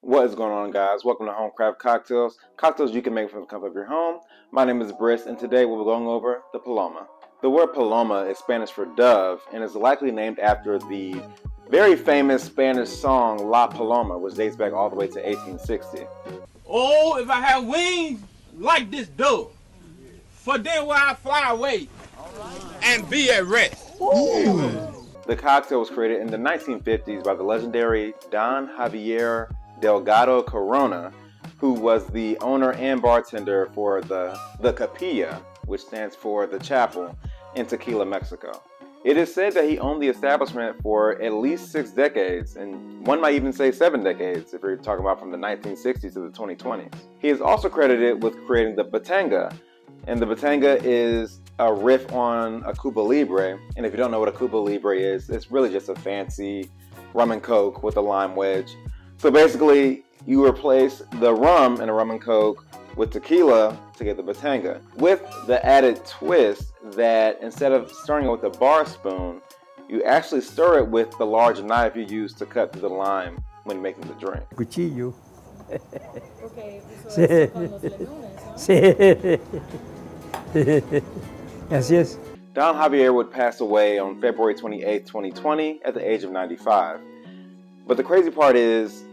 What is going on, guys? Welcome to HomeCraft Cocktails. Cocktails you can make from the comfort of your home. My name is Briss, and today we'll be going over the Paloma. The word Paloma is Spanish for dove, and is likely named after the very famous Spanish song La Paloma, which dates back all the way to 1860. Oh, if I had wings like this dove, for then will I fly away and be at rest. The cocktail was created in the 1950s by the legendary Don Javier Delgado Corona, who was the owner and bartender for the Capilla, which stands for the chapel, in Tequila, Mexico. It is said that he owned the establishment for at least 6 decades, and one might even say 7 decades if you're talking about from the 1960s to the 2020s. He is also credited with creating the Batanga, and the Batanga is a riff on a Cuba Libre, and if you don't know what a Cuba Libre is, it's really just a fancy rum and coke with a lime wedge. So basically, you replace the rum in a rum and coke with tequila to get the Batanga, with the added twist that instead of stirring it with a bar spoon, you actually stir it with the large knife you use to cut through the lime when making the drink. Cuchillo. Okay, eso es con los legumes, ¿no? Sí. Así es. Don Javier would pass away on February 28, 2020 at the age of 95. But the crazy part is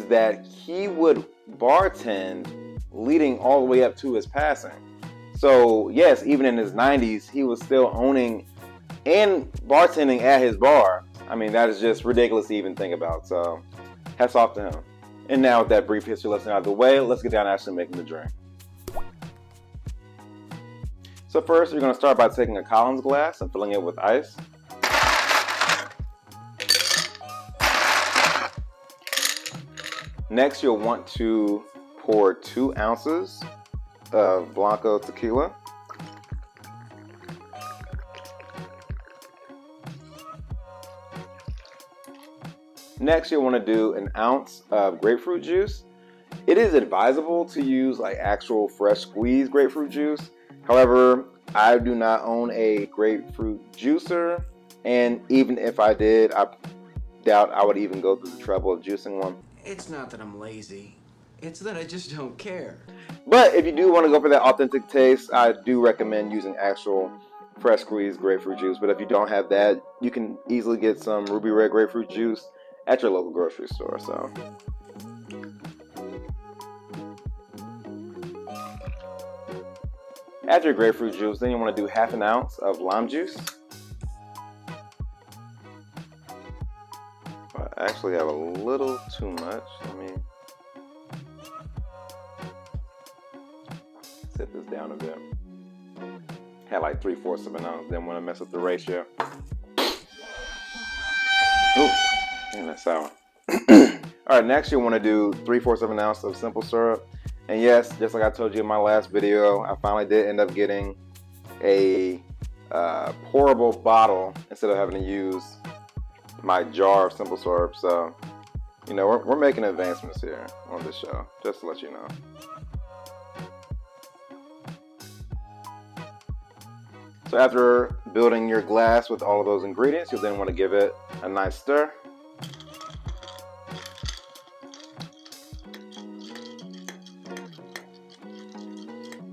that he would bartend leading all the way up to his passing. So yes, even in his 90s, he was still owning and bartending at his bar. I mean, that is just ridiculous to even think about. So hats off to him. And now with that brief history lesson out of the way, let's get down to actually making the drink. So first, you're going to start by taking a Collins glass and filling it with ice. Next, you'll want to pour 2 ounces of Blanco tequila. Next, you'll want to do an ounce of grapefruit juice. It is advisable to use like actual fresh squeezed grapefruit juice. However, I do not own a grapefruit juicer, and even if I did, I doubt I would even go through the trouble of juicing one. It's not that I'm lazy, it's that I just don't care. But if you do want to go for that authentic taste, I do recommend using actual fresh squeezed grapefruit juice. But if you don't have that, you can easily get some ruby red grapefruit juice at your local grocery store. So after your grapefruit juice, then you want to do half an ounce of lime juice. I actually have a little too much. Let me set this down a bit. Had like 3/4 of an ounce. Didn't want to mess up the ratio. Ooh, man, that's sour. All right, next you'll want to do 3/4 of an ounce of simple syrup. And yes, just like I told you in my last video, I finally did end up getting a pourable bottle instead of having to use my jar of simple syrup. So, you know, we're making advancements here on this show, just to let you know. So after building your glass with all of those ingredients, you'll then want to give it a nice stir.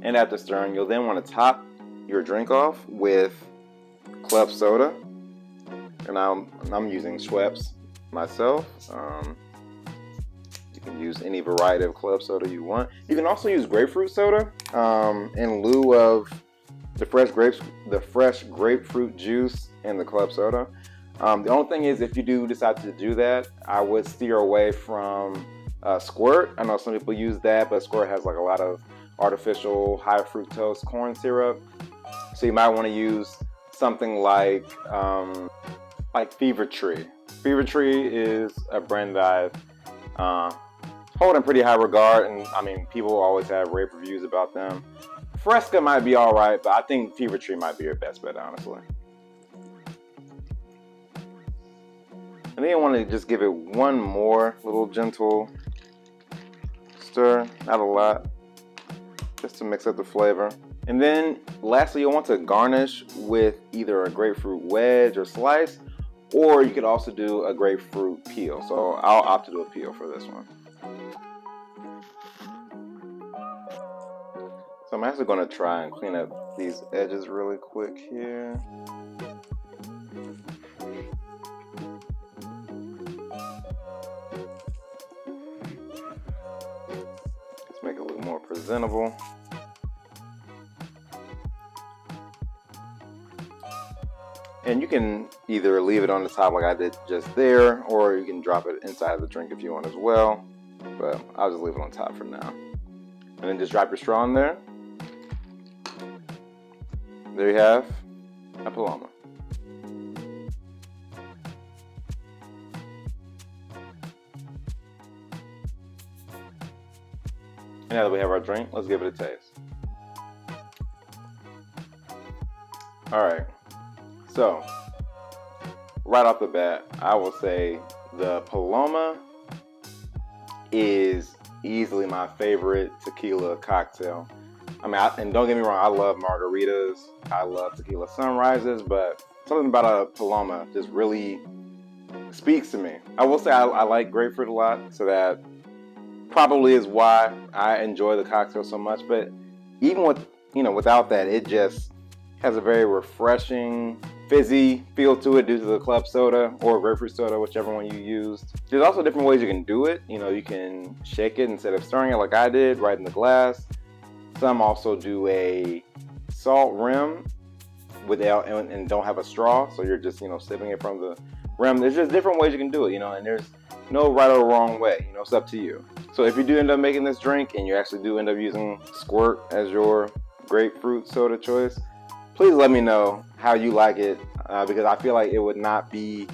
And after stirring, you'll then want to top your drink off with club soda. And I'm using Schweppes myself. You can use any variety of club soda you want. You can also use grapefruit soda in lieu of the fresh grapefruit juice and the club soda. The only thing is, if you do decide to do that, I would steer away from Squirt. I know some people use that, but Squirt has like a lot of artificial high fructose corn syrup. So you might want to use something like Fever Tree. Fever Tree is a brand that I hold in pretty high regard, and I mean, people always have rave reviews about them. Fresca might be all right, but I think Fever Tree might be your best bet, honestly. And then you want to just give it one more little gentle stir, not a lot, just to mix up the flavor. And then lastly, you'll want to garnish with either a grapefruit wedge or slice, or you could also do a grapefruit peel. So I'll opt to do a peel for this one. So I'm actually going to try and clean up these edges really quick here. Let's make it look more presentable. And you can either leave it on the top like I did just there, or you can drop it inside of the drink if you want as well. But I'll just leave it on top for now. And then just drop your straw in there. There you have a Paloma. And now that we have our drink, let's give it a taste. Alright, so right off the bat, I will say the Paloma is easily my favorite tequila cocktail. I mean, and don't get me wrong, I love margaritas, I love tequila sunrises, but something about a Paloma just really speaks to me. I will say I like grapefruit a lot, so that probably is why I enjoy the cocktail so much. But even with, without that, it just has a very refreshing, fizzy feel to it due to the club soda or grapefruit soda, whichever one you used. There's also different ways you can do it. You can shake it instead of stirring it like I did, right in the glass. Some also do a salt rim without and don't have a straw, so you're just sipping it from the rim. There's just different ways you can do it, and there's no right or wrong way. It's up to you. So if you do end up making this drink and you actually do end up using Squirt as your grapefruit soda choice, please let me know how you like it, because I feel like it would not be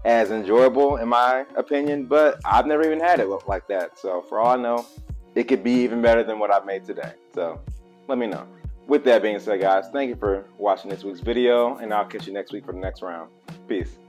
as enjoyable in my opinion, but I've never even had it like that. So for all I know, it could be even better than what I've made today. So let me know. With that being said, guys, thank you for watching this week's video, and I'll catch you next week for the next round. Peace.